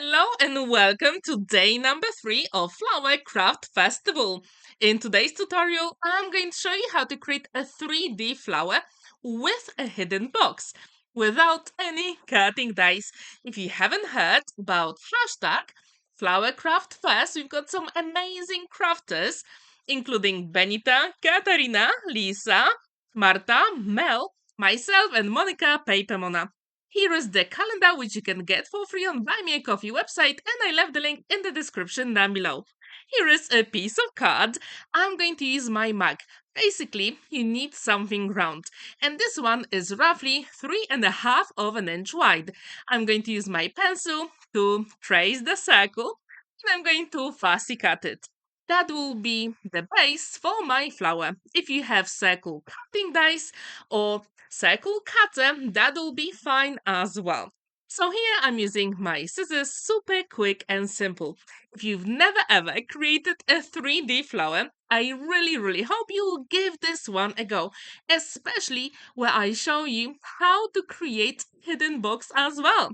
Hello and welcome to day number 3 of Flower Craft Festival. In today's tutorial, I'm going to show you how to create a 3D flower with a hidden box without any cutting dice. If you haven't heard about hashtag Flower Craft Fest, we've got some amazing crafters, including Benita, Katarina, Lisa, Marta, Mel, myself, and Monica Papermona. Here is the calendar which you can get for free on Buy Me a Coffee website, and I left the link in the description down below. Here is a piece of card. I'm going to use my mug. Basically, you need something round, and this one is roughly 3.5 of an inch wide. I'm going to use my pencil to trace the circle, and I'm going to fussy cut it. That will be the base for my flower. If you have circle cutting dice or circle cutter, that'll be fine as well. So here I'm using my scissors, super quick and simple. If you've never ever created a 3D flower, I really hope you'll give this one a go, especially where I show you how to create hidden box as well.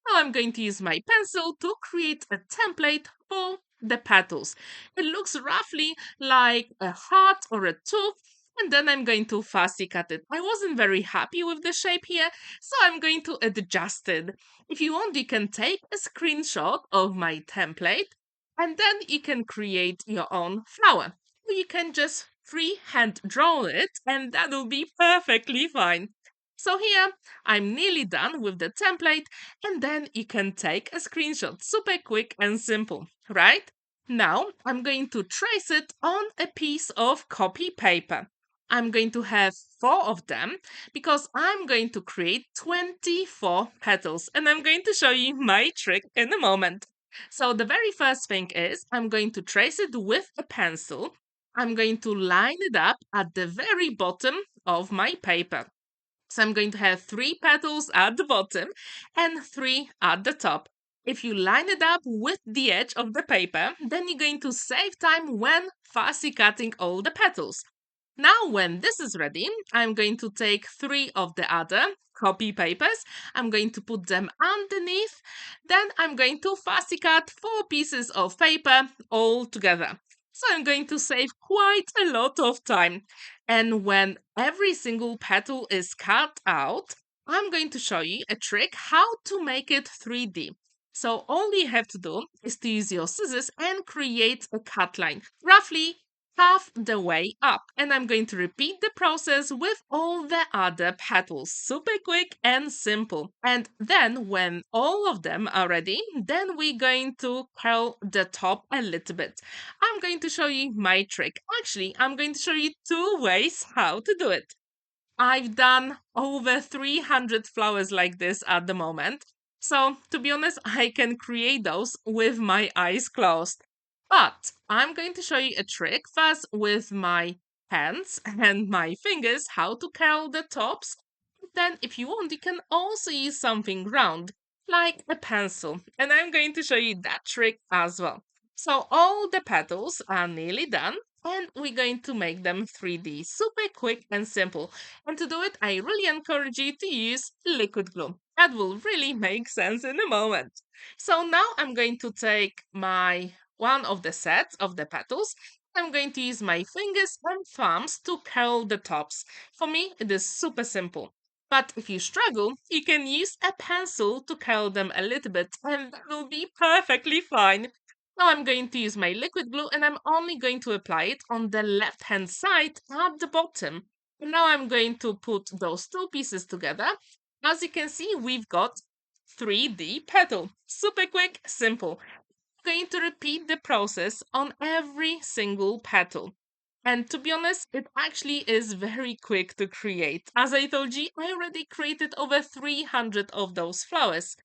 Now I'm going to use my pencil to create a template for the petals. It looks roughly like a heart or a tooth, and then I'm going to fussy cut it. I wasn't very happy with the shape here, so I'm going to adjust it. If you want, you can take a screenshot of my template, and then you can create your own flower. You can just freehand draw it, and that'll be perfectly fine. So here, I'm nearly done with the template, and then you can take a screenshot. Super quick and simple, right? Now, I'm going to trace it on a piece of copy paper. I'm going to have 4 of them because I'm going to create 24 petals, and I'm going to show you my trick in a moment. So the very first thing is I'm going to trace it with a pencil. I'm going to line it up at the very bottom of my paper. So I'm going to have 3 petals at the bottom and 3 at the top. If you line it up with the edge of the paper, then you're going to save time when fussy cutting all the petals. Now, when this is ready, I'm going to take 3 of the other copy papers. I'm going to put them underneath. Then I'm going to fussy cut 4 pieces of paper all together. So I'm going to save quite a lot of time. And when every single petal is cut out, I'm going to show you a trick how to make it 3D. So all you have to do is to use your scissors and create a cut line, roughly half the way up. And I'm going to repeat the process with all the other petals. Super quick and simple. And then when all of them are ready, then we're going to curl the top a little bit. I'm going to show you my trick. Actually, I'm going to show you 2 ways how to do it. I've done over 300 flowers like this at the moment. So, to be honest, I can create those with my eyes closed. But I'm going to show you a trick first with my hands and my fingers how to curl the tops. Then, if you want, you can also use something round like a pencil. And I'm going to show you that trick as well. So, all the petals are nearly done. And we're going to make them 3D, super quick and simple. And to do it, I really encourage you to use liquid glue. That will really make sense in a moment. So now I'm going to take my one of the sets of the petals. I'm going to use my fingers and thumbs to curl the tops. For me, it is super simple. But if you struggle, you can use a pencil to curl them a little bit, and that will be perfectly fine. Now I'm going to use my liquid glue, and I'm only going to apply it on the left hand side at the bottom. And now I'm going to put those 2 pieces together. As you can see, we've got 3D petal. Super quick, simple. I'm going to repeat the process on every single petal. And to be honest, it actually is very quick to create. As I told you, I already created over 300 of those flowers.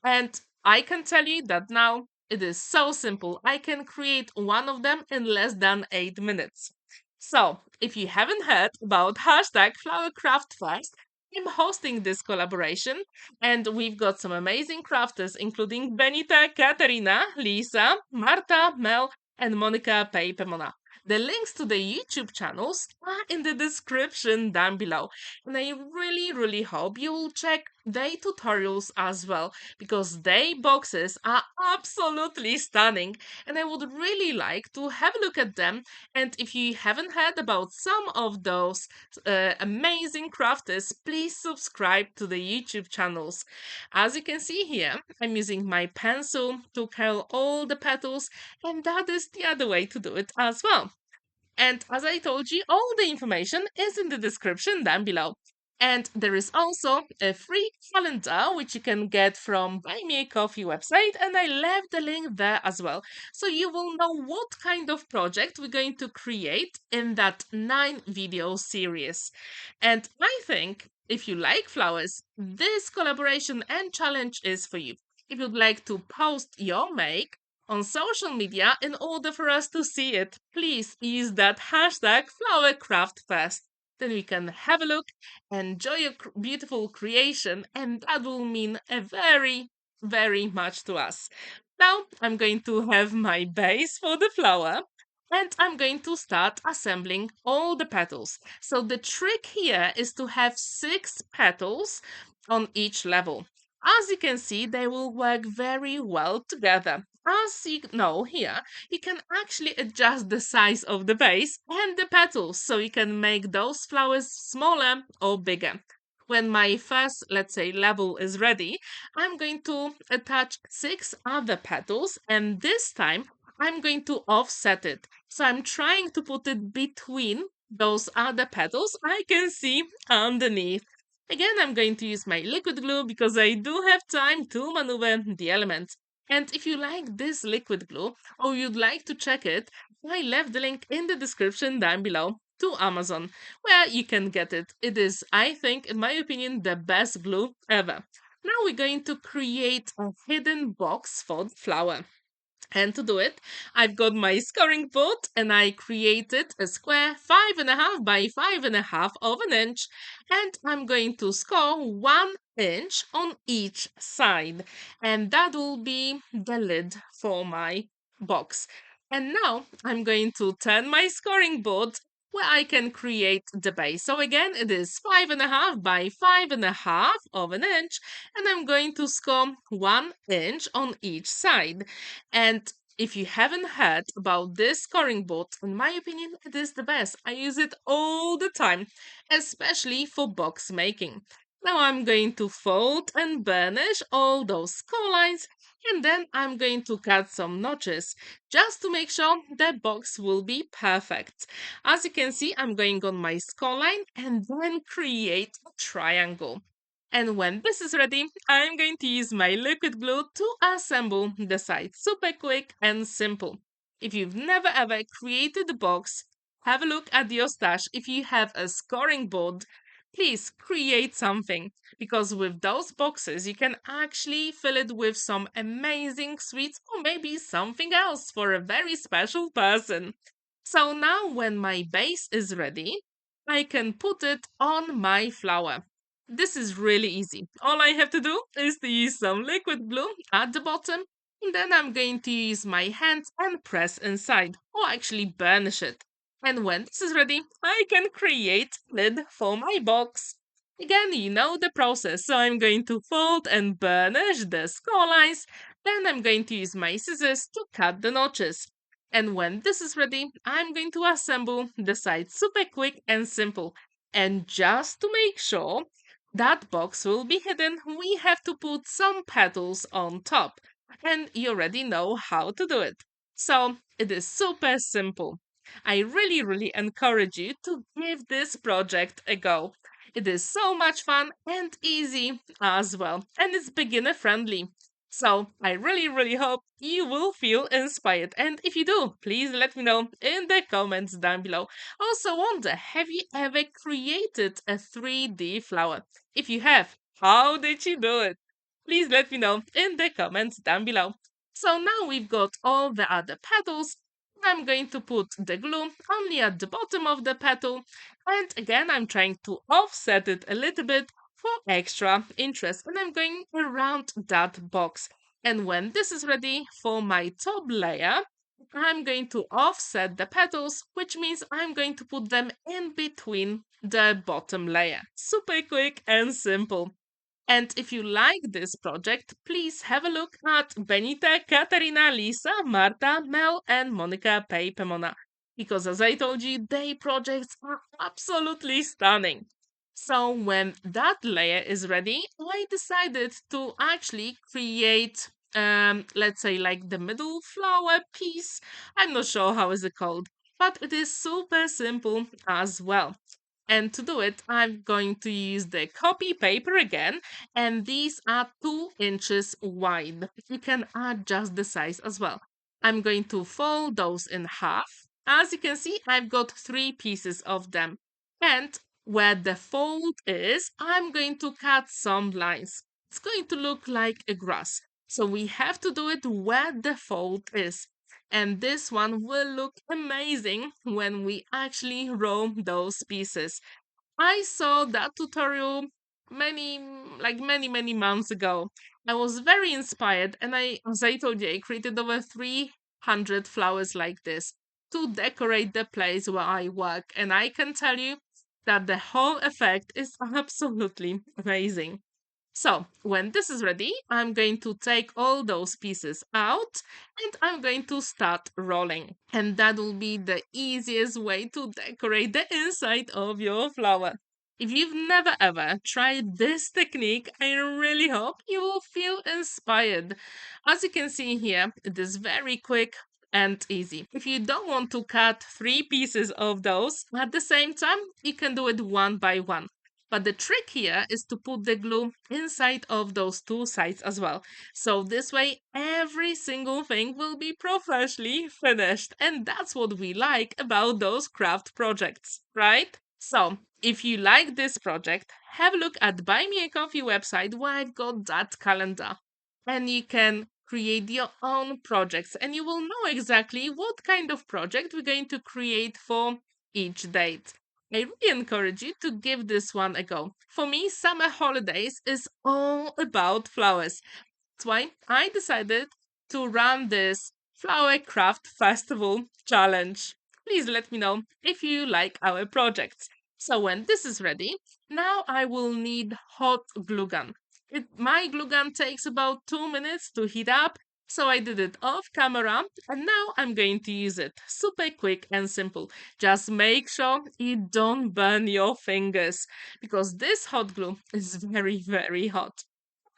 And I can tell you that now it is so simple. I can create one of them in less than 8 minutes. So, if you haven't heard about hashtag FlowerCraftFest, I'm hosting this collaboration, and we've got some amazing crafters, including Benita, Katarina, Lisa, Marta, Mel, and Monica Papermona. The links to the YouTube channels are in the description down below, and I really hope you will check they tutorials as well, because they boxes are absolutely stunning and I would really like to have a look at them. And if you haven't heard about some of those amazing crafters, please subscribe to the YouTube channels. As you can see here, I'm using my pencil to curl all the petals, and that is the other way to do it as well. And as I told you, all the information is in the description down below. And there is also a free calendar which you can get from Buy Me a Coffee website, and I left the link there as well. So you will know what kind of project we're going to create in that 9 video series. And I think if you like flowers, this collaboration and challenge is for you. If you'd like to post your make on social media in order for us to see it, please use that hashtag FlowerCraftFest. Then we can have a look, enjoy your beautiful creation, and that will mean a very, very much to us. Now I'm going to have my base for the flower. And I'm going to start assembling all the petals. So the trick here is to have 6 petals on each level. As you can see, they will work very well together. As you know here, you can actually adjust the size of the base and the petals so you can make those flowers smaller or bigger. When my first, let's say, level is ready, I'm going to attach 6 other petals, and this time I'm going to offset it. So I'm trying to put it between those other petals I can see underneath. Again, I'm going to use my liquid glue because I do have time to maneuver the elements. And if you like this liquid glue or you'd like to check it, I left the link in the description down below to Amazon, where you can get it. It is, I think, in my opinion, the best glue ever. Now we're going to create a hidden box for the flower. And to do it, I've got my scoring board and I created a square 5.5 by 5.5 of an inch. And I'm going to score 1 inch on each side. And that will be the lid for my box. And now I'm going to turn my scoring board where I can create the base. So again, it is 5.5 by 5.5 of an inch. And I'm going to score 1 inch on each side. And if you haven't heard about this scoring board, in my opinion, it is the best. I use it all the time, especially for box making. Now I'm going to fold and burnish all those score lines, and then I'm going to cut some notches just to make sure the box will be perfect. As you can see, I'm going on my score line and then create a triangle. And when this is ready, I'm going to use my liquid glue to assemble the sides. Super quick and simple. If you've never ever created a box, have a look at your stash. If you have a scoring board, please create something, because with those boxes you can actually fill it with some amazing sweets or maybe something else for a very special person. So now when my base is ready, I can put it on my flower. This is really easy. All I have to do is to use some liquid glue at the bottom, and then I'm going to use my hands and press inside, or actually burnish it. And when this is ready, I can create a lid for my box. Again, you know the process, so I'm going to fold and burnish the score lines, then I'm going to use my scissors to cut the notches. And when this is ready, I'm going to assemble the sides super quick and simple. And just to make sure that box will be hidden, we have to put some petals on top. And you already know how to do it. So it is super simple. I really, really encourage you to give this project a go. It is so much fun and easy as well, and it's beginner friendly. So I really, really hope you will feel inspired. And if you do, please let me know in the comments down below. Also wonder, have you ever created a 3D flower? If you have, how did you do it? Please let me know in the comments down below. So now we've got all the other petals. I'm going to put the glue only at the bottom of the petal. And again, I'm trying to offset it a little bit for extra interest. And I'm going around that box. And when this is ready for my top layer, I'm going to offset the petals, which means I'm going to put them in between the bottom layer. Super quick and simple. And if you like this project, please have a look at Benita, Katarina, Lisa, Marta, Mel, and Monica Papermona. Because as I told you, their projects are absolutely stunning. So when that layer is ready, I decided to actually create, let's say like the middle flower piece. I'm not sure how is it called, but it is super simple as well. And to do it, I'm going to use the copy paper again, and these are 2 inches wide. You can adjust the size as well. I'm going to fold those in half. As you can see, I've got 3 pieces of them. And where the fold is, I'm going to cut some lines. It's going to look like a grass. So we have to do it where the fold is. And this one will look amazing when we actually roll those pieces. I saw that tutorial many months ago. I was very inspired, and as I told you, I created over 300 flowers like this to decorate the place where I work. And I can tell you that the whole effect is absolutely amazing. So when this is ready, I'm going to take all those pieces out and I'm going to start rolling. And that will be the easiest way to decorate the inside of your flower. If you've never ever tried this technique, I really hope you will feel inspired. As you can see here, it is very quick and easy. If you don't want to cut 3 pieces of those at the same time, you can do it one by one. But the trick here is to put the glue inside of those 2 sides as well. So this way, every single thing will be professionally finished. And that's what we like about those craft projects, right? So if you like this project, have a look at Buy Me a Coffee website where I've got that calendar. And you can create your own projects and you will know exactly what kind of project we're going to create for each date. I really encourage you to give this one a go. For me, summer holidays is all about flowers. That's why I decided to run this Flower Craft Festival challenge. Please let me know if you like our projects. So when this is ready, now I will need hot glue gun. My glue gun takes about 2 minutes to heat up, so I did it off camera and now I'm going to use it. Super quick and simple. Just make sure you don't burn your fingers because this hot glue is very hot.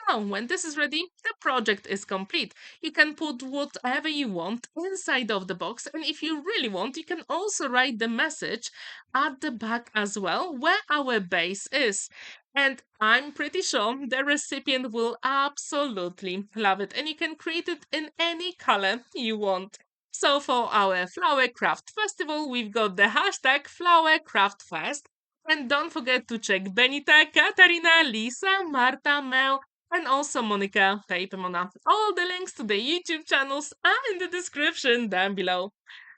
Now, when this is ready, the project is complete. You can put whatever you want inside of the box, and if you really want, you can also write the message at the back as well, where our base is. And I'm pretty sure the recipient will absolutely love it, and you can create it in any color you want. So for our Flower Craft Festival, we've got the hashtag Flower Craft Fest. And don't forget to check Benita, Katarina, Lisa, Marta, Mel, and also Monica Papermona. All the links to the YouTube channels are in the description down below.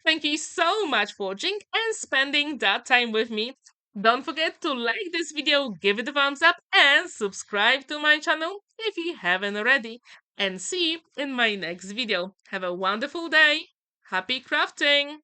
Thank you so much for watching and spending that time with me. Don't forget to like this video, give it a thumbs up, and subscribe to my channel if you haven't already. And see you in my next video. Have a wonderful day. Happy crafting!